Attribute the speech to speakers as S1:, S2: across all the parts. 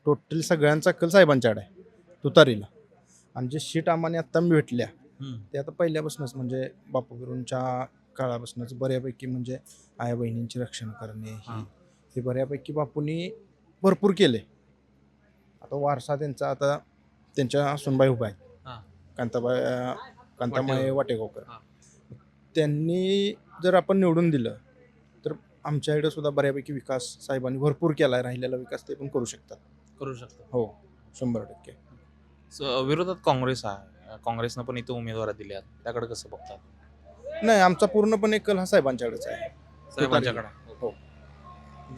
S1: Total सगळ्यांचा कल साहेबांच्याकडे आहे तुतारीला. आणि जे शीट आम्हाला आत्ता भेटल्या ते आता पहिल्यापासूनच म्हणजे बापूगिरूंच्या काळापासूनच बऱ्यापैकी म्हणजे आया बहिणींची रक्षण करणे हे बऱ्यापैकी बापूंनी भरपूर केले. आता वारसा त्यांचा आता त्यांच्या सुनबाई उभा आहे कांतामाई वाटेगावकर. त्यांनी जर आपण निवडून दिलं तर आमच्याकडे सुद्धा बऱ्यापैकी विकास साहेबांनी भरपूर केला आहे. राहिलेला विकास ते पण करू शकतात. हो 100%.
S2: विरोधात काँग्रेस आहे, काँग्रेसनं पण इथं उमेदवार दिल्या, त्याकडे कसं बघतात?
S1: नाही, आमचा पूर्णपणे कल हा साहेबांच्याकडेच आहे.
S2: साहेबांच्याकडे
S1: हो.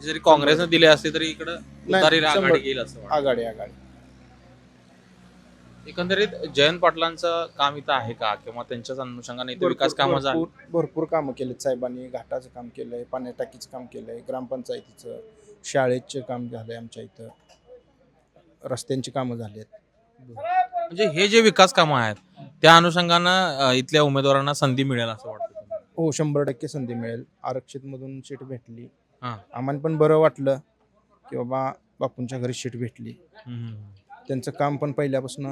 S2: जरी काँग्रेसनं दिले असते तरी इकडं तुतारीला
S1: शंभर-
S2: आघाडी घेईल असं वाटतं.
S1: आघाडी
S2: एकंदरीत जयंत पाटलांचं काम इथं आहे का, किंवा त्यांच्याच अनुषंगाने इथं विकास कामं झाली?
S1: भरपूर कामं केलेत साहेबांनी. घाटाचं काम केलंय, पाण्या टाकीचं काम केलंय, ग्रामपंचायतीचं, शाळेचे काम झालंय, आमच्या इथं रस्त्यांची कामं झाली आहेत.
S2: म्हणजे हे जे विकास कामं आहेत त्या अनुषंगानं इथल्या उमेदवारांना संधी मिळेल असं वाटतं तुम्हाला?
S1: हो 100% संधी मिळेल. आरक्षित मधून सीट भेटली,
S2: हां.
S1: आम्हाला पण बरं वाटलं की बाबा बापूंच्या घरी सीट भेटली. त्यांचं काम पण पहिल्यापासून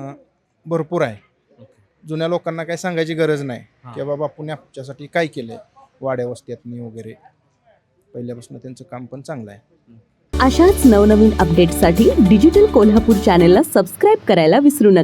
S1: भरपूर आहे. जुन्या लोकांना काही सांगायची गरज नाही की बाबा बापूंनी आमच्यासाठी काय केलंय, वाड्या वस्त्यातनी वगैरे. पहिल्यापासून त्यांचं काम पण चांगलं आहे.
S3: अशाच नवनवीन अपडेट्ससाठी डिजिटल कोल्हापूर चॅनेलला सबस्क्राईब करायला विसरू नका.